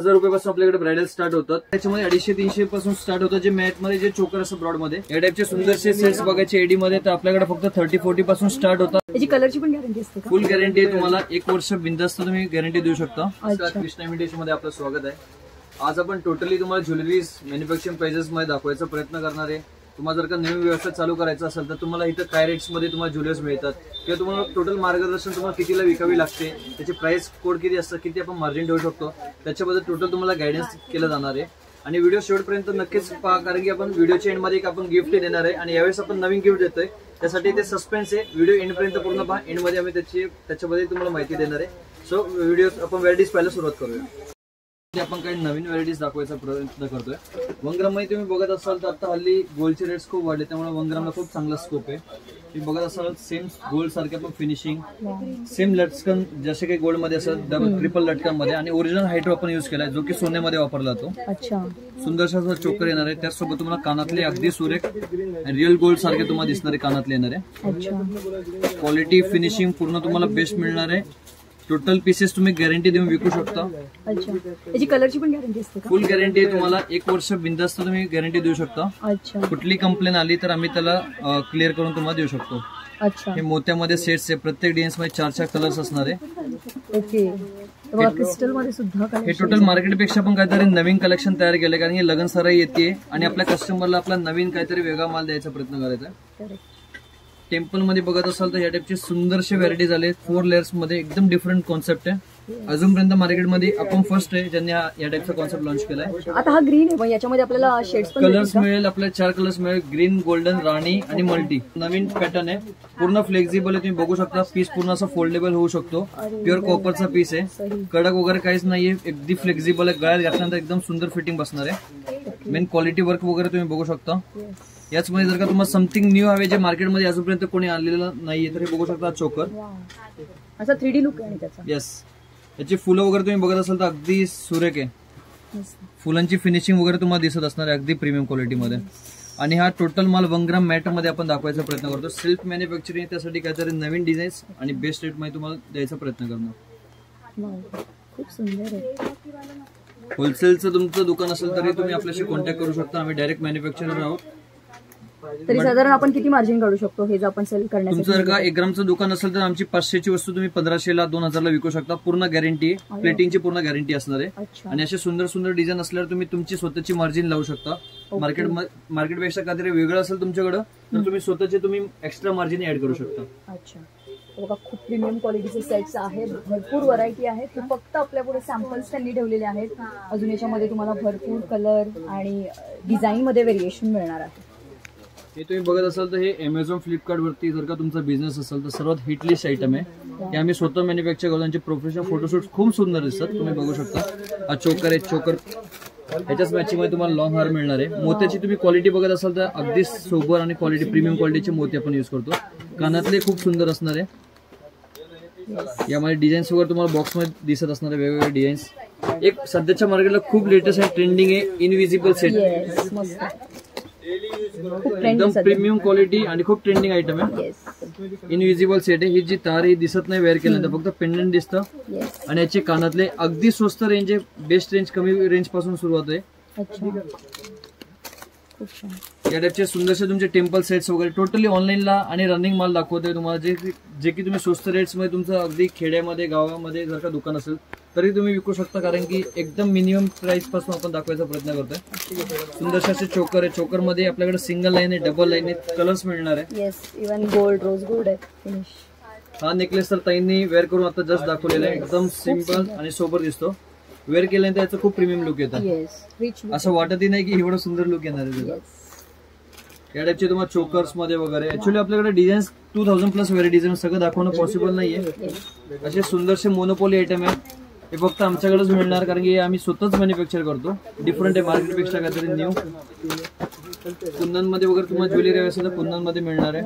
1000 रुपयापासून आपल्याकडे bridal start होतात. त्याच्यामध्ये 250-300 पासून स्टार्ट होतं. जे मॅट मध्ये जे चोकर असतं ब्रॉड मध्ये, या टाइपचे सुंदरसे सेट्स बघायचे एडी मध्ये तर आपल्याकडे फक्त 30-40 पासून स्टार्ट होतात. त्याची कलरची पण गॅरंटी असते का? फुल गॅरंटी आहे. तुम्हाला 1 वर्ष बिंदास्त तुम्ही गॅरंटी देऊ शकता. कृष्णा इमिटेशन मध्ये आपलं स्वागत आहे. आज आपण टोटली तुम्हाला ज्वेलरीज मॅन्युफॅक्चरिंग प्राइसेस मध्ये दाखवायचा प्रयत्न करणार आहे. तुम्हाला जर का नवीन व्यवसाय चालू करायचा असेल तर तुम्हाला इथं काय रेट्स मध्ये तुम्हाला ज्वेलर्स मिळतात किंवा तुम्हाला टोटल मार्गदर्शन तुम्हाला कितीला विकावी लागते, त्याचे प्राइस कोड किती असतं, किती आपण मार्जिन ठेवू शकतो, त्याच्याबद्दल टोटल तुम्हाला गायडन्स केलं जाणार आहे. आणि व्हिडिओ शेवटपर्यंत नक्कीच पहा, कारण की आपण व्हिडिओच्या एंड मध्ये एक आपण गिफ्ट देणार आहे आणि यावेळेस आपण नवीन गिफ्ट देतोय. त्यासाठी ते सस्पेन्स आहे. व्हिडिओ एंड पर्यंत पूर्ण पहा. एंड मध्ये आम्ही त्याच्याबद्दल तुम्हाला माहिती देणार आहे. सो व्हिडिओ आपण व्हरायटीज पाहायला सुरुवात करूया. आपण काही नवीन व्हरायटीज दाखवायचा प्रयत्न करतोय. 1 ग्राम मध्ये तुम्ही बघत असाल तर आता हल्ली गोल्डचे रेट्स खूप वाढले, त्यामुळे 1 ग्रामला खूप चांगला स्कोप आहे. तुम्ही बघत असाल सेम गोल्ड सारखे आपण फिनिशिंग, सेम लटकन जसे काही गोल्ड मध्ये असतात, डबल ट्रिपल लटकन मध्ये आणि ओरिजिनल हायड्रो आपण युज केलाय जो की सोन्यामध्ये वापरला जातो. सुंदरसा चोकर येणार आहे. त्याचसोबत तुम्हाला कानातले अगदी सुरेख रिअल गोल्ड सारखे तुम्हाला दिसणारे कानातले येणार आहे. क्वालिटी फिनिशिंग पूर्ण तुम्हाला बेस्ट मिळणार आहे. टोटल पीसेस तुम्ही गॅरंटी देऊन विकू शकता. त्याची कलरची पण गॅरंटी असते का? फुल गॅरंटी आहे. तुम्हाला 1 वर्ष बिंदास्त तुम्ही गॅरंटी देऊ शकता. कुठली कंप्लेन आली तर आम्ही त्याला क्लिअर करून तुम्हाला देऊ शकतो. हे मोत्यामध्ये सेट्स आहे. प्रत्येक डिझाईन्स मध्ये 4 कलर्स असणार आहे. ओके. क्रिस्टल मध्ये सुद्धा हे टोटल मार्केटपेक्षा पण काहीतरी नवीन कलेक्शन तयार केलं, कारण की लगन सराई येते आणि आपल्या कस्टमरला आपला नवीन काहीतरी वेगळा माल द्यायचा प्रयत्न करायचा. टेम्पल मध्ये बघत असाल तर या टाइपचे सुंदरसे व्हरायटीज आले. 4 लेयर्स मध्ये एकदम डिफरंट कॉन्सेप्ट आहे. अजूनपर्यंत मार्केटमध्ये आपण फर्स्ट आहे ज्यांनी या टाइपचा कॉन्सेप्ट लॉन्च केलाय. आता हा ग्रीन आहे, याच्यामध्ये आपल्याला शेड्स पण कलर्स मिळेल. आपल्याला 4 कलर्स मिळेल, ग्रीन, गोल्डन, राणी आणि मल्टी. नवीन पॅटर्न आहे. पूर्ण फ्लेक्झिबल आहे. तुम्ही बघू शकता पीस पूर्ण असं फोल्डेबल होऊ शकतो. प्युअर कॉपरचा पीस आहे. कडक वगैरे काहीच नाहीये. अगदी फ्लेक्झिबल आहे. गळ्यात घातल्यानंतर एकदम सुंदर फिटिंग बसणार आहे. मेन क्वालिटी वर्क वगैरे तुम्ही बघू शकता. याचमध्ये जर का तुम्हाला समथिंग न्यू हवे जे मार्केटमध्ये अजूनपर्यंत कोणी आलेलं नाहीये तर हे बघू शकता. चोकर असा 3D लुक आहे त्याचा. येस. याची फुलं वगैरे तुम्ही बघत असाल तर अगदी सुरेख आहे. फुलांची फिनिशिंग वगैरे तुम्हाला दिसत असणार आहे अगदी प्रीमियम क्वालिटीमध्ये. आणि हा टोटल माल 1 ग्राम मॅट मध्ये आपण दाखवायचा प्रयत्न करतो. सेल्फ मॅन्युफॅक्चरिंग, त्यासाठी काहीतरी नवीन डिझाईन्स आणि बेस्ट रेट मध्ये तुम्हाला द्यायचा प्रयत्न करणार. खूप सुंदर आहे. होलसेलचं तुमचं दुकान असेल तरी तुम्ही आपल्याशी कॉन्टॅक्ट करू शकता. आम्ही डायरेक्ट मॅन्युफॅक्चरर आहोत. तरी साधारण आपण किती मार्जिन काढू शकतो हे जर आपण सेल करण्यासाठी? तुमचं जर का 1 ग्रामचं दुकान असेल तर आमची 500 ची वस्तू तुम्ही 1500ला 2000ला विकू शकता. पूर्ण गॅरंटी आहे. प्लेटिंगची पूर्ण गॅरंटी असणार आहे. आणि असे सुंदर सुंदर डिझाईन असल्यावर तुम्ही तुमची स्वतःची मार्जिन लावू शकता. मार्केटपेक्षा काहीतरी वेगळं असेल तुमच्याकडे तर तुम्ही स्वतःचे तुम्ही एक्स्ट्रा मार्जिन ऍड करू शकता. अच्छा. बघा खूप प्रीमियम क्वालिटीचे सेट्स आहेत. भरपूर व्हरायटी आहेत. ते फक्त आपल्या पुढे सॅम्पल्स त्यांनी ठेवलेले आहेत. अजून याच्यामध्ये तुम्हाला भरपूर कलर आणि डिझाईन मध्ये व्हेरिएशन मिळणार आहे. हे तुम्ही बघत असाल तर हे अमेझॉन, फ्लिपकार्ट वरती जर का तुमचा बिझनेस असेल तर सर्वात हिटलिस्ट आयटम आहे. हे आम्ही स्वतः मॅन्युफॅक्चर करतो. त्यांचे प्रोफेशनल फोटोशूट खूप सुंदर दिसतात. तुम्ही बघू शकता. हा चोकर आहे. चोकर ह्याच्याच मॅचिंग मध्ये तुम्हाला लॉंग हार मिळणार आहे. मोत्याची तुम्ही क्वालिटी बघत असाल तर अगदी सोबर आणि क्वालिटी प्रीमियम क्वालिटीचे मोती आपण युज करतो. कानातले खूप सुंदर असणार आहे. यामध्ये डिझाईन्स वगैरे तुम्हाला बॉक्स मध्ये दिसत असणार आहे. वेगवेगळे डिझाईन्स. एक सध्याच्या मार्केटला खूप लेटेस्ट आहे, ट्रेंडिंग आहे इनविजिबल सेट. एकदम प्रीमियम क्वालिटी आणि खूप ट्रेंडिंग आयटम आहे. इनविजिबल सेट आहे. ही जी तार ही दिसत नाही वेअर केल्यानंतर, फक्त पेंडंट दिसतं. आणि याचे कानातले अगदी स्वस्त रेंज आहे. बेस्ट रेंज, कमी रेंज पासून सुरुवात आहे. या टाइपचे सुंदरसे तुमचे टेम्पल सेट्स वगैरे टोटली ऑनलाईनला आणि रनिंग माल दाखवतोय तुम्हाला. जे की तुम्ही स्वस्त रेट्स मध्ये तुमचं अगदी खेड्यामध्ये गावामध्ये जर का दुकान असेल तरी तुम्ही विकू शकता, कारण की एकदम मिनिमम प्राइस पासून आपण दाखवायचा प्रयत्न करतोय. सुंदरसे असे चोकर आहे. चोकर मध्ये आपल्याकडे सिंगल लाईन आहे, डबल लाईन आहे, कलर्स मिळणार आहे. इव्हन गोल्ड, रोज गोल्ड आहे फिनिश. हा नेकलेस तर ताईंनी वेअर करून आता जस्ट दाखवलेला आहे. एकदम सिंपल आणि सोबर दिसतो. वेअर केल्यानंतर याचं खूप प्रीमियम लुक येतं. असं वाटतही नाही की एवढं सुंदर लुक येणार आहे. या टाइपचे तुम्हाला चोकर्स मध्ये वगैरे ऍक्च्युअली आपल्याकडे डिझाईन्स 2000+ व्हरायटीज सगळं दाखवणं पॉसिबल नाहीये. असे सुंदरसे मोनोपोली आयटम आहे. हे फक्त आमच्याकडेच मिळणार, कारण की आम्ही स्वतःच मॅन्युफॅक्चर करतो. डिफरंट आहे मार्केटपेक्षा काहीतरी न्यू. कुंदन मध्ये वगैरे तुम्हाला ज्वेलरी हवी असेल तर कुंदन मध्ये मिळणार आहे.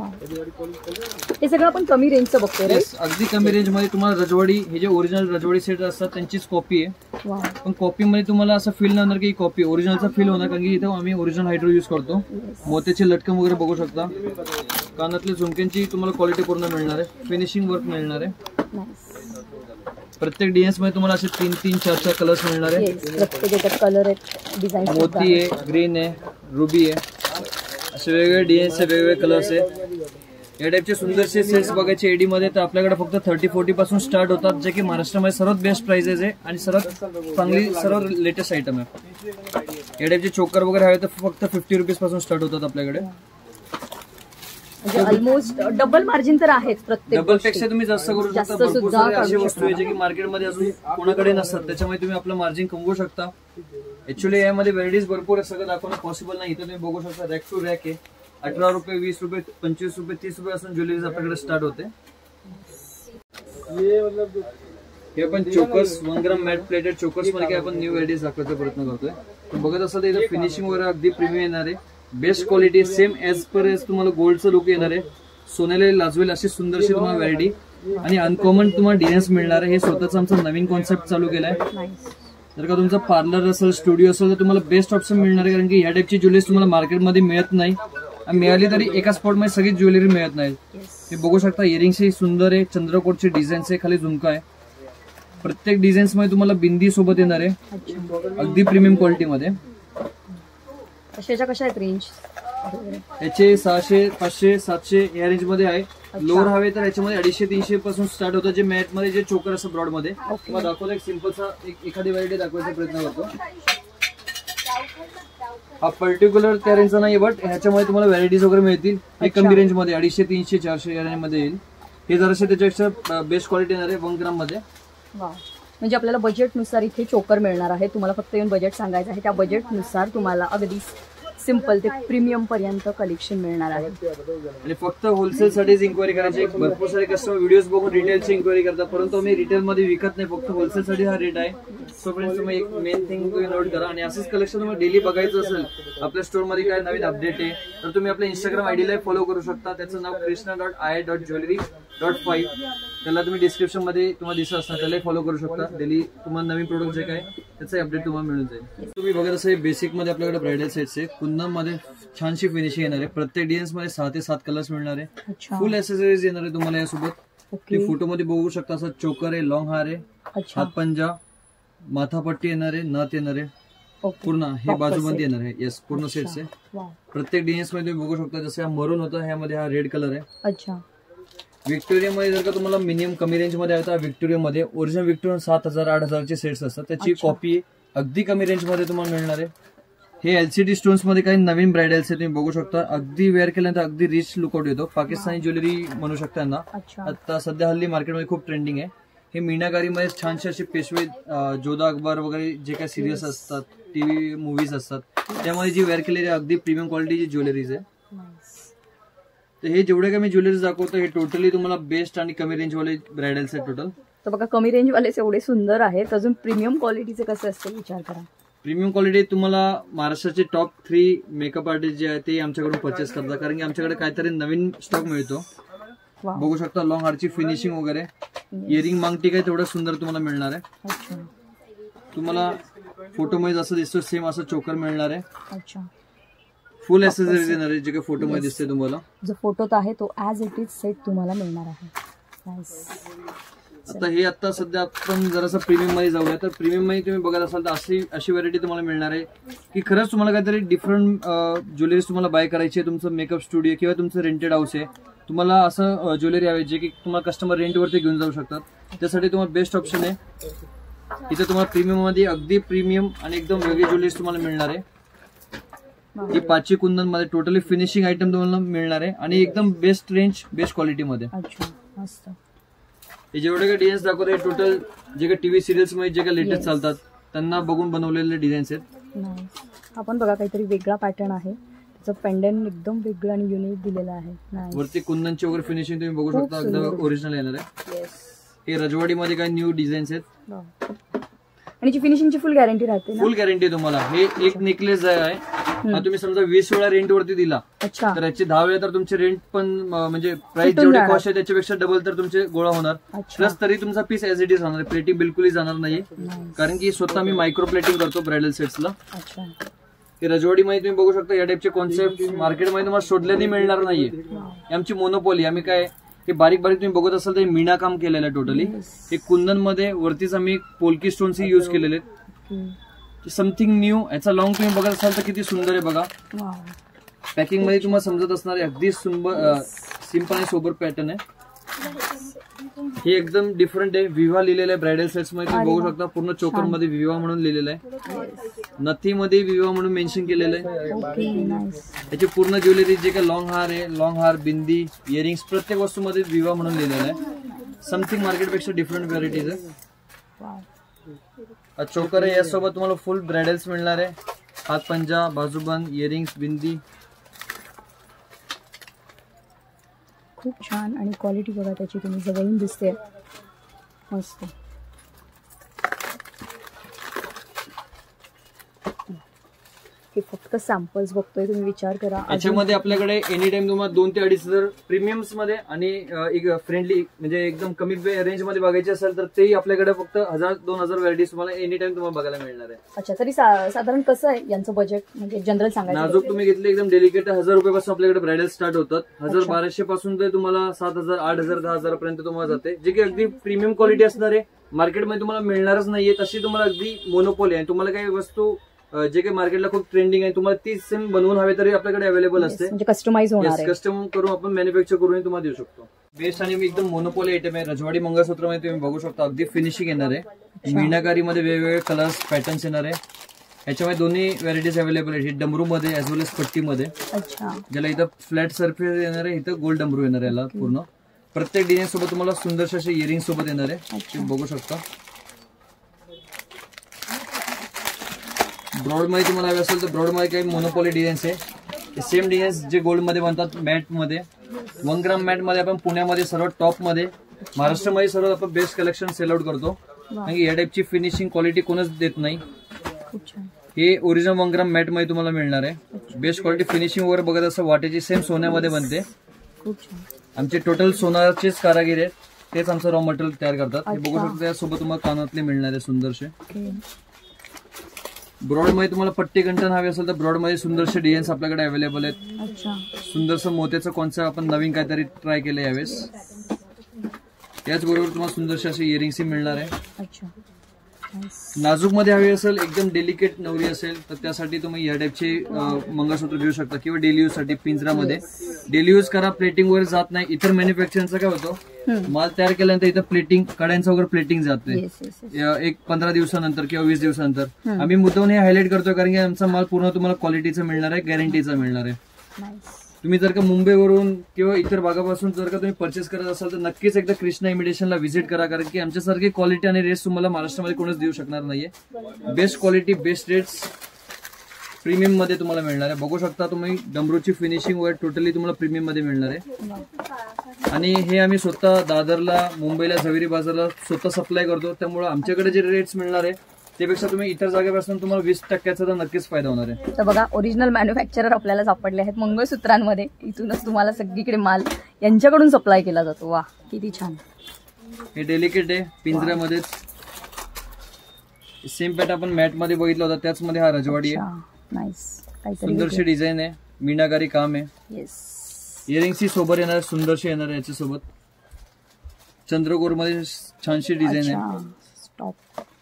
हे सगळं आपण कमी रेंजचं बघतोय. अगदी कमी रेंज मध्ये तुम्हाला रजवाडी, हे जे ओरिजिनल रजवाडी सेट असतात त्यांचीच कॉपी आहे. पण कॉपी मध्ये तुम्हाला असं फील नाही होणार की कॉपी, ओरिजिनलचा फील होणार, कारण की इथं आम्ही ओरिजिनल हायड्रो यूज करतो. मोत्याचे लटकन वगैरे बघू शकता. कानातले झुमक्यांची तुम्हाला क्वालिटी पूर्ण मिळणार आहे. फिनिशिंग वर्क मिळणार आहे. प्रत्येक डीएनएस मध्ये तुम्हाला असे 3-3, 4-4 कलर्स मिळणार आहे. प्रत्येक याच्यात कलर आहेत, डिझाईन मोती आहे, ग्रीन आहे, रुबी आहे, असे वेगवेगळे डीएनएस वेगवेगळे कलर्स आहे. या टाइपचे सुंदरसे सेट्स बघायचे एडी मध्ये तर आपल्याकडे फक्त 30-40 पासून स्टार्ट होतात, जे की महाराष्ट्रामध्ये सर्वात बेस्ट प्राइसेस आहे आणि सर्वात चांगली सर्वात लेटेस्ट आयटम आहे. या टाइपचे चोकर वगैरे हवे तर फक्त 50 रुपीज पासून स्टार्ट होतात आपल्याकडे. म्हणजे ऑलमोस्ट डबल मार्जिन तर आहेच प्रत्येक. डबल पेक्षा तुम्ही जास्त करू शकता. भरपूर सारे अशी वस्तू आहे जे की मार्केटमध्ये अजून कोणाकडे नसतात, त्याच्यामुळे तुम्ही आपलं मार्जिन कमवू शकता. ऍक्च्युअली यामध्ये व्हरायटीज भरपूर आहे, सगळं दाखवणं पॉसिबल नाही. इथे तुम्ही बघू शकता रॅक टू रॅक आहे. 18 रुपये, 20 रुपये, 25 रुपये, 30 रुपये असून ज्वेलरीज आपल्याकडे स्टार्ट होते. हे पण चोकर्स 1 ग्राम मॅट प्लेटेड चोकर्स मध्ये काय आपण न्यू व्हरायटीज दाखवायचा प्रयत्न करतोय. तुम्ही बघत असाल तर इथे फिनिशिंग वगैरे अगदी प्रीमियम येणार आहे. Best quality same as per as तुम्हाला गोल्डचं लुक येणार आहे. सोन्याला लाजवेल अशी सुंदरशी तुम्हाला व्हरायटी आणि अनकॉमन तुम्हाला डीएनएस मिळणार आहे. हे स्वतःच आमचा नवीन कॉन्सेप्ट चालू केलाय. जर का तुमचा पार्लर असेल, स्टुडिओ असेल तर तुम्हाला बेस्ट ऑप्शन मिळणार आहे, कारण की या टाइपची ज्वेलरीज तुम्हाला मार्केटमध्ये मिळत नाही. मिळाली तरी एका स्पॉट मध्ये सगळी ज्वेलरी मिळत नाही. हे बघू शकता इयरिंग्स ही सुंदर आहे, चंद्रकोटचे डिझाईन्स आहे, खाली झुमका आहे. प्रत्येक डिझाईन्स मध्ये तुम्हाला बिंदी सोबत येणार आहे, अगदी प्रीमियम क्वालिटी मध्ये. कशा आहेत रेंज? याचे 600, 500, 700 या रेंज मध्ये आहे. लोअर हवे तर याच्यामध्ये 250-300 पासून स्टार्ट होतं. जे मॅट मध्ये जे चोकर असं ब्रॉड मध्ये तुम्हाला दाखवतो. एक सिम्पलचा एखादी व्हरायटी दाखवायचा प्रयत्न करतो. हा पर्टिक्युलर त्या रेंजचा नाही, बट ह्याच्यामध्ये तुम्हाला व्हरायटीज वगैरे मिळतील. हे कमी रेंज मध्ये 250, 300, 400 या रेंज मध्ये येईल. हे जरासे त्याच्यापेक्षा बेस्ट क्वालिटी येणार आहे 1 ग्राम मध्ये. म्हणजे आपल्याला बजेटनुसार इथे चोकर मिळणार आहे. तुम्हाला फक्त येऊन बजेट सांगायचं आहे, त्या बजेटनुसार तुम्हाला अगदी सिंपल ते प्रीमियम पर्यंत कलेक्शन मिळणार आहे. आणि फक्त होलसेल साठीच इन्क्वायरी करायची. भरपूर सारे कस्टमर व्हिडिओज बघून रिटेलची इन्क्वायरी करतात, परंतु आम्ही रिटेल मध्ये विकत नाही, फक्त होलसेल साठी हा रेट आहे. सो फ्रेंड्स, तुम्ही एक मेन थिंग तुम्ही नोट करा. आणि असंच कलेक्शन तुम्हाला डेली बघायचं असेल, आपल्या स्टोर मध्ये काय नवीन अपडेट आहे तर तुम्ही आपल्या इंस्टाग्राम आयडीला फॉलो करू शकता. त्याचं नाव krishna.i.jewelry.5. त्याला तुम्ही डिस्क्रिप्शन मध्ये तुम्हाला दिसत असणार, त्याला फॉलो करू शकता. डेली तुम्हाला नवीन प्रोडक्ट जे काय त्याचं अपडेट तुम्हाला मिळून जाईल. तुम्ही बघत असेल बेसिक मध्ये आपल्याकडे ब्रायडल सेट्स आहे. कुंदन मध्ये छानशी फिनिशिंग येणार आहे. प्रत्येक डिझाईन्स मध्ये 6 ते 7 कलर्स मिळणार आहे. फुल ऍक्सेसरीज येणार आहे तुम्हाला यासोबत. तुम्ही फोटो मध्ये बघू शकता. असं चोकर आहे, लॉंग हार आहे, हातपंजा, माथापट्टी येणार आहे, नथ येणार आहे, पूर्ण हे बाजूमध्ये येणार आहे. येस, पूर्ण सेट्स आहे. प्रत्येक डिझाईन्स मध्ये तुम्ही बघू शकता. जसं हा मरून होता, ह्यामध्ये हा रेड कलर आहे. अच्छा. व्हिक्टोरिया मध्ये जर का तुम्हाला मिनिमम कमी रेंज मध्ये आहे तर व्हिक्टोरिया मध्ये ओरिजिनल व्हिक्टोरिया 7,000, 8,000चे सेट्स असतात. त्याची कॉपी अगदी कमी रेंज मध्ये तुम्हाला मिळणार आहे. हे एलसीडी स्टोन्स मध्ये काही नवीन ब्रायडल्स आहे, तुम्ही बघू शकता. अगदी वेअर केल्यानंतर अगदी रिच लुकआउट येतो. पाकिस्तानी ज्वेलरी म्हणू शकता यांना. आता सध्या हल्ली मार्केटमध्ये खूप ट्रेंडिंग आहे. हे मीनाकारीमध्ये छानसे असे पेशवे, जोधा अकबर वगैरे जे काही सिरियल्स असतात, टीव्ही मूवीज असतात, त्यामध्ये जी वेअर केलेली अगदी प्रीमियम क्वालिटीची ज्वेलरीज आहे. तर हे जेवढे काही मी ज्वेलरीज दाखवतो हे टोटली तुम्हाला बेस्ट आणि कमी रेंज वाले ब्रायडल्स आहेत टोटल. तर बघा, कमी रेंज वालेच एवढे सुंदर आहेत. अजून प्रीमियम क्वालिटीचे कसे असतील विचार करा. प्रीमियम क्वालिटी तुम्हाला महाराष्ट्राचे टॉप 3 मेकअप आर्टिस्ट जे आहेत ते आमच्याकडून परचेस करतात, कारण की आमच्याकडे काहीतरी नवीन स्टॉक मिळतो. बघू शकता लॉंग हारची फिनिशिंग वगैरे. इयरिंग मांगटी काय तेवढं सुंदर तुम्हाला मिळणार आहे. तुम्हाला फोटोमध्ये जसं दिसतो सेम असं चोकर मिळणार आहे. फुल ऍक्सेसरीज येणार आहे जे काही फोटोमध्ये दिसते तुम्हाला. जो फोटोत आहे तो ऍज इट इज सेट तुम्हाला मिळणार आहे. आता हे आता सध्या आपण जरासं प्रीमियम मध्ये जाऊया. तर प्रीमियम मध्ये तुम्ही बघत असाल तर अशी व्हरायटी तुम्हाला मिळणार आहे की खरंच तुम्हाला काहीतरी डिफरंट ज्वेलरीज तुम्हाला बाय करायची आहे. तुमचं मेकअप स्टुडिओ किंवा तुमचं रेंटेड हाऊस आहे, तुम्हाला असं ज्वेलरी हवी जे की तुम्हाला कस्टमर रेंटवरती घेऊन जाऊ शकतात, त्यासाठी तुम्हाला बेस्ट ऑप्शन आहे. इथे तुम्हाला प्रीमियम मध्ये अगदी प्रीमियम आणि एकदम वेगळी ज्वेलरीज तुम्हाला मिळणार आहे. ही 5 कुंदन मध्ये टोटली फिनिशिंग आयटम तुम्हाला मिळणार आहे आणि एकदम बेस्ट रेंज, बेस्ट क्वालिटी मध्ये. हे जेवढे काही डिझाईन्स दाखवते टोटल जे काही टीव्ही सिरियल्स मध्ये जे काही लेटेस्ट चालतात त्यांना बघून बनवलेले डिझाईन्स आहेत. आपण बघा काहीतरी वेगळा पॅटर्न आहे. त्याचं पेंडंट एकदम वेगळं आणि युनिक दिलेलं आहे. वरती कुंदनची वगैरे फिनिशिंग तुम्ही बघू शकता, एकदम ओरिजिनल येणार आहे. हे रजवाडी मध्ये काही न्यू डिझाईन्स आहेत आणि फिनिशिंगची फुल गॅरंटी राहते. फुल गॅरंटी तुम्हाला. हे एक नेकलेस आहे, तुम्ही समजा 20 वेळा रेंट वरती दिला तर याची 10 वेळा तर तुमचे रेंट पण म्हणजे प्राइस जेवढी कॉस्ट आहे त्याच्यापेक्षा डबल तर तुमचे गोळा होणार. प्लस तरी तुमचा पीस ऍज इट इज राहणार. प्लेटिंग बिलकुलही जाणार नाही, कारण की स्वतः मी मायक्रो प्लेटिंग करतो ब्रायडल सेट्सला. हे रजवाडीमध्ये तुम्ही बघू शकता या टाइपचे कॉन्सेप्ट मार्केटमध्ये तुम्हाला शोधल्याने मिळणार नाहीये. आमची मोनोपॉली. आम्ही काय हे बारीक बारीक तुम्ही बघत असाल तर मीना काम केलेलं आहे टोटली. हे कुंदन मध्ये वरतीच आम्ही पोल्की स्टोन्स युज केलेले आहेत. Something new. याचा लॉंग तुम्ही बघत असाल तर किती सुंदर आहे बघा. पॅकिंग मध्ये तुम्हाला समजत असणार आहे. अगदी सिंपल आणि सोबर पॅटर्न आहे. हे एकदम डिफरंट आहे. विवाह लिहिलेलं आहे ब्रायडल सेट्स मध्ये तुम्ही बघू शकता. पूर्ण चोकर मध्ये विवाह म्हणून लिहिलेलं आहे. नथी मध्ये विवाह म्हणून मेन्शन केलेलं आहे. त्याची पूर्ण ज्वेलरी जे काही लॉंग हार आहे, लॉंग हार, बिंदी, इयरिंग्स प्रत्येक वस्तू मध्ये विवाह म्हणून लिहिलेलं आहे. समथिंग मार्केटपेक्षा डिफरंट व्हरायटीज आहे. चोकर आहे. यासोबत तुम्हाला फुल ब्रायडल्स मिळणार आहे. हात पंजा, बाजूबंद, इयरिंग्स, बिंदी. खूप छान. आणि क्वालिटी बघा त्याची, तुम्ही जवळून दिसते मस्त. हे फक्त सॅम्पल्स बघतोय तुम्ही, विचार करा. याच्यामध्ये आपल्याकडे एनी टाइम तुम्हाला 2 ते 2.5 हजार प्रीमियम्स मध्ये आणि एक फ्रेंडली म्हणजे एकदम कमी रेंज मध्ये बघायचे असेल तर तेही आपल्याकडे फक्त 1000-2000 व्हरायटीज तुम्हाला एनी टाइम तुम्हाला बघायला मिळणार आहे. अच्छा, तरी साधारण कसं आहे यांचं बजेट, म्हणजे जनरल सांगायचं? नाजूक तुम्ही घेतले एकदम डेलिकेट 1000 रुपयापासून आपल्याकडे ब्रायडल स्टार्ट होतात. 1200 पासून ते तुम्हाला 7000, 8000, 10,000 पर्यंत तुम्हाला जाते. जे की अगदी प्रीमियम क्वालिटी असणार आहे. मार्केटमध्ये तुम्हाला मिळणारच नाहीये तशी तुम्हाला अगदी मोनोपोली आहे. तुम्हाला काही वस्तू जे काही मार्केटला खूप ट्रेंडिंग आहे तुम्हाला ती सेम बनवून हवे तरी आपल्याकडे अवेलेबल असते. म्हणजे कस्टमाइज होणार आहे. कस्टम करून आपण मॅन्युफॅक्चर करून तुम्हाला देऊ शकतो. बेस्ट आणि एकदम मोनोपोली आयटम आहे. रजवाडी मंगळसूत्रामध्ये तुम्ही बघू शकता अगदी फिनिशिंग येणार आहे. मीनाकारी मध्ये वेगवेगळे कलर्स पॅटर्न्स येणार आहे. याच्यामध्ये दोन्ही व्हरायटीज अवेलेबल आहेत. डमरू मध्ये ऍज वेल एज पट्टीमध्ये. ज्याला इथं फ्लॅट सरफेस येणार आहे, इथं गोल्ड डमरू येणार आहे. याला पूर्ण प्रत्येक डिझाईन सोबत तुम्हाला सुंदरशे असे इयरिंग सोबत येणार आहे. तुम्ही बघू शकता. ब्रॉड मध्ये तुम्हाला हवे असेल तर ब्रॉड मध्ये काही मोनोपोली डिझाईन्स आहे. सेम डिझाईन्स जे गोल्ड मध्ये बनतात मॅट मध्ये. 1 ग्राम मॅट मध्ये आपण पुण्यामध्ये सर्वात टॉप मध्ये, महाराष्ट्रामध्ये सर्वात आपण बेस्ट कलेक्शन सेल आउट करतो. कारण की या टाइपची फिनिशिंग क्वालिटी कोणच देत नाही. हे ओरिजिनल 1 ग्राम मॅट मध्ये तुम्हाला मिळणार आहे. बेस्ट क्वालिटी फिनिशिंग वगैरे बघत असं वाटेची सेम सोन्यामध्ये बनते. आमचे टोटल सोनारचेच कारागीर आहेत. तेच आमचं रॉ मटेरियल तयार करतात. हे बघू शकता. यासोबत तुम्हाला कानातले मिळणार आहे सुंदरसे. ब्रॉड मध्ये तुम्हाला पट्टी कंटन हवे असेल तर ब्रॉड मध्ये सुंदरसे डिझाईन्स आपल्याकडे अवेलेबल आहेत. सुंदरसं मोत्याचं कॉन्सेप्ट आपण नवीन काहीतरी ट्राय केलं यावेळेस. त्याचबरोबर तुम्हाला सुंदरसे असे इयरिंग्स मिळणार आहे. नाजूक मध्ये हवी असेल, एकदम डेलिकेट नवरी असेल तर त्यासाठी तुम्ही या टाइपचे मंगळसूत्र घेऊ शकता. किंवा डेली यूज साठी पिंजरामध्ये डेली यूज करा. प्लेटिंग वगैरे जात नाही. इतर मॅन्युफॅक्चरिंगचं काय होतं, माल तयार केल्यानंतर इथं प्लेटिंग कड्यांचं वगैरे प्लेटिंग जाते एक 15 दिवसानंतर किंवा 20 दिवसानंतर. आम्ही मुद्दाम हे हायलाइट करतोय कारण की आमचा माल पूर्ण तुम्हाला क्वालिटीचा मिळणार आहे, गॅरंटीचा मिळणार आहे. तुम्ही जर का मुंबईवरून किंवा इतर भागापासून जर का तुम्ही परचेस करत असाल तर नक्कीच एकदा कृष्णा इमिटेशनला व्हिजिट करा. कारण की आमच्यासारखी क्वालिटी आणि रेट्स तुम्हाला महाराष्ट्रामध्ये कोणच देऊ शकणार नाहीये. Best quality best rates premium मध्ये तुम्हाला मिळणार आहे. बघू शकता तुम्ही डमरूची फिनिशिंग वगैरे टोटली तुम्हाला प्रीमियम मध्ये मिळणार आहे. आणि हे आम्ही स्वतः दादरला, मुंबईला, झवेरी बाजारला स्वतः सप्लाय करतो. त्यामुळे आमच्याकडे जे रेट्स मिळणार आहे त्यापेक्षा तुम्ही इतर जागेपासून तुम्हाला 20% तर नक्कीच फायदा होणार आहे. तर बघा, ओरिजिनल मॅन्युफॅक्चरर आपल्याला सापडले आहेत मंगळसूत्रांमध्ये. इथूनच तुम्हाला सगळीकडे माल यांच्याकडून सप्लाय केला जातो. वा, किती छान. हे डेलिकेट आहे. पिंजऱ्यामध्येच सेम पॅट आपण मॅट मध्ये बघितला होता त्याच मध्ये हा रजवाडी आहे. सुंदरशी डिझाईन आहे. मीनाकारी काम आहे. इयरिंग्सची सोबत येणार, सुंदरशी येणार आहे. याच्यासोबत चंद्रकोर मध्ये छानशी डिझाईन आहे.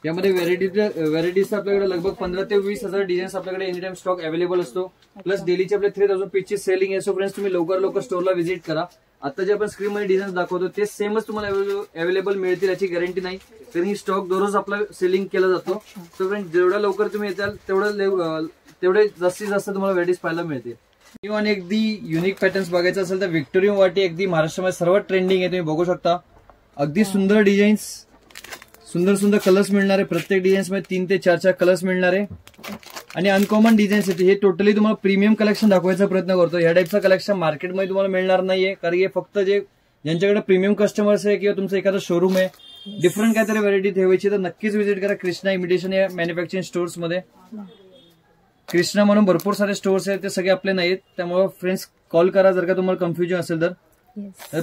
यामध्ये व्हरायटीज आपल्याकडे लगभग 15 ते 20,000 डिझाईन्स आपल्याकडे एनी टाइम स्टॉक अवेलेबल असतो. प्लस डेलीचे आपले 3000 पीसची सेलिंग आहे. सो फ्रेंड्स, तुम्ही लवकर स्टोरला व्हिजिट करा. आता जे आपण स्क्रीन मध्ये डिझाईन्स दाखवतो ते सेमच तुम्हाला अवेलेबल मिळतील याची गॅरंटी नाही. कारण ही स्टॉक दररोज आपला सेलिंग केला जातो. सो फ्रेंड्स, जेवढ्या लवकर तुम्ही येताल तेवढे जास्तीत जास्त तुम्हाला व्हरायटीज पाहायला मिळतील. न्यू आणि अगदी युनिक पॅटर्न्स बघायचं असेल तर व्हिक्टोरिया वाटी अगदी महाराष्ट्रामध्ये सर्वात ट्रेंडिंग आहे. तुम्ही बघू शकता अगदी सुंदर डिझाईन्स, सुंदर कलर्स मिळणार आहे. प्रत्येक डिझाईन्स मध्ये 3 ते 4 कलर्स मिळणार आहे. आणि अनकॉमन डिझाईन्स आहेत. हे टोटली तुम्हाला प्रीमियम कलेक्शन दाखवायचा प्रयत्न करतो. या टाईपचं कलेक्शन मार्केटमध्ये तुम्हाला मिळणार नाहीये. कारण हे फक्त जे ज्यांच्याकडे प्रीमियम कस्टमर्स आहे किंवा तुमचं एखादं शोरूम आहे, डिफरंट काहीतरी व्हरायटी ठेवायची तर नक्कीच व्हिजिट करा कृष्णा इमिटेशन या मॅन्युफॅक्चरिंग स्टोर्स मध्ये. कृष्णा म्हणून भरपूर सारे स्टोर्स आहेत, ते सगळे आपले नाहीत. त्यामुळे फ्रेंड्स, कॉल करा जर का तुम्हाला कन्फ्युजन असेल तर.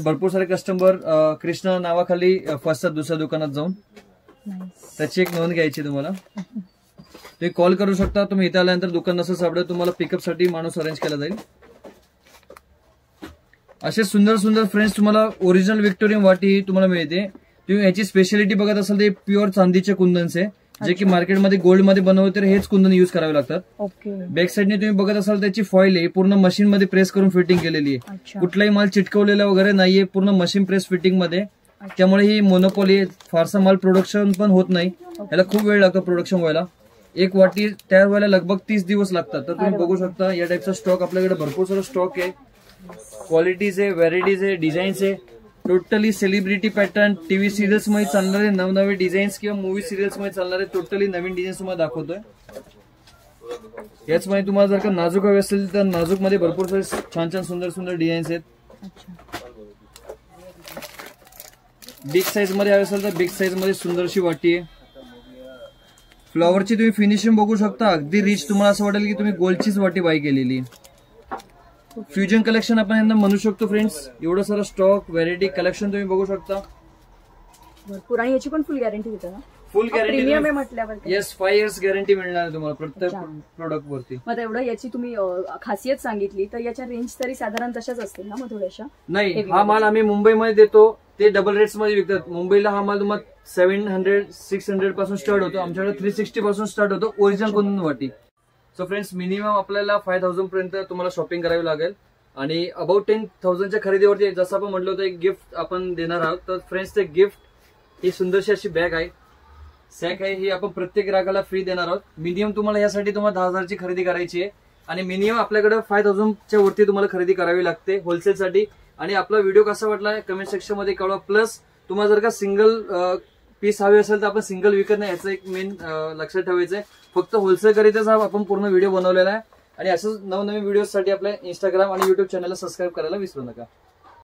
भरपूर सारे कस्टमर कृष्णा नावाखाली फसतात दुसऱ्या दुकानात जाऊन. त्याची एक नोंद घ्यायची तुम्हाला. तुम्ही कॉल करू शकता. तुम्ही इथे आल्यानंतर दुकान नसेल सापडत तुम्हाला पिकअप साठी माणूस अरेंज केला जाईल. असे सुंदर सुंदर फ्रेंड्स तुम्हाला ओरिजिनल व्हिक्टोरियन वाटी तुम्हाला मिळते. तुम्ही याची स्पेशालिटी बघत असाल तर प्युअर चांदीचे कुंदन्स आहे, जे की मार्केटमध्ये गोल्ड मध्ये बनवले तर हेच कुंदन युज करावे लागतात. ओके. बॅक साईडने तुम्ही बघत असाल त्याची फॉईल आहे, पूर्ण मशीन मध्ये प्रेस करून फिटिंग केलेली आहे. कुठलाही माल चिटकवलेला वगैरे नाहीये, पूर्ण मशीन प्रेस फिटिंग मध्ये. त्यामुळे ही मोनोपॉली फारसा माल प्रोडक्शन पण होत नाही. याला खूप वेळ लागतो प्रोडक्शन व्हायला. एक वाटी तयार व्हायला लगभग 30 दिवस लागतात. तर तुम्ही बघू शकता या टाईपचा स्टॉक आपल्याकडे भरपूर सारा स्टॉक आहे. क्वालिटीज आहे, व्हरायटीज आहे, डिझाईन्स आहे. Totally celebrity pattern, TV serials मध्ये चालणारे नवनवे डिझाईन्स किंवा मूवी सिरियल्स मध्ये चालणारे टोटली नवीन डिझाईन्स तुम्हाला दाखवतोय. याचमध्ये तुम्हाला जर का नाजूक हवे असेल तर नाजूक मध्ये भरपूर सारे छान छान सुंदर सुंदर डिझाईन्स आहेत. बिग साईज मध्ये हवे असेल तर बिग साईज मध्ये सुंदरशी वाटी आहे. फ्लॉवरची तुम्ही फिनिशिंग बघू शकता, अगदी रिच. तुम्हाला असं वाटेल की तुम्ही गोल्डचीच वाटी बाय केलेली. फ्युजन कलेक्शन आपण यांना म्हणू शकतो फ्रेंड्स. एवढं सारा स्टॉक, व्हरायटी, कलेक्शन तुम्ही बघू शकता भरपूर. आणि याची पण फुल गॅरंटी देतो ना? फुल गॅरंटी प्रीमियम आहे म्हटल्यावर. येस, 5 years गॅरंटी मिळणार आहे तुम्हाला प्रत्येक प्रोडक्ट वरती. मग एवढं याची तुम्ही खासियत सांगितली तर याच्या रेंज तरी साधारण तशाच असतील ना मग थोड्याशा? नाही, हा माल आम्ही मुंबईमध्ये देतो, ते डबल रेट्स मध्ये विकतात. मुंबईला हा माल तुम्हाला 700-600 पासून स्टार्ट होतो. आमच्याकडे 360 पासून स्टार्ट होतो ओरिजिनल कुंदन वाटी. सो फ्रेंड्स, मिनिमम आपल्याला 5,000 पर्यंत तुम्हाला शॉपिंग करावी लागेल. आणि अबाउट 10,000च्या खरेदीवरती जसं आपण म्हटलं होतं एक गिफ्ट आपण देणार आहोत. तर फ्रेंड्स, ते गिफ्ट ही सुंदरशी अशी बॅग आहे, सॅक आहे, ही आपण प्रत्येक ग्राहकाला फ्री देणार आहोत. मिनिमम तुम्हाला यासाठी तुम्हाला 10,000ची खरेदी करायची आहे. आणि मिनिमम आपल्याकडे 5,000च्या वरती तुम्हाला खरेदी करावी लागते होलसेलसाठी. आणि आपला व्हिडिओ कसा वाटला कमेंट सेक्शन मध्ये कळवा. प्लस तुम्हाला जर का सिंगल पीस हवे असेल तर आपण सिंगल विकत नाही, याचं एक मेन लक्षात ठेवायचं आहे. फक्त होलसेल करीतच हा आपण पूर्ण व्हिडिओ बनवलेला आहे. आणि असंच नवनवीन व्हिडिओसाठी आपल्या इंस्टाग्राम आणि युट्यूब चॅनलला सबस्क्राईब करायला विसरू नका.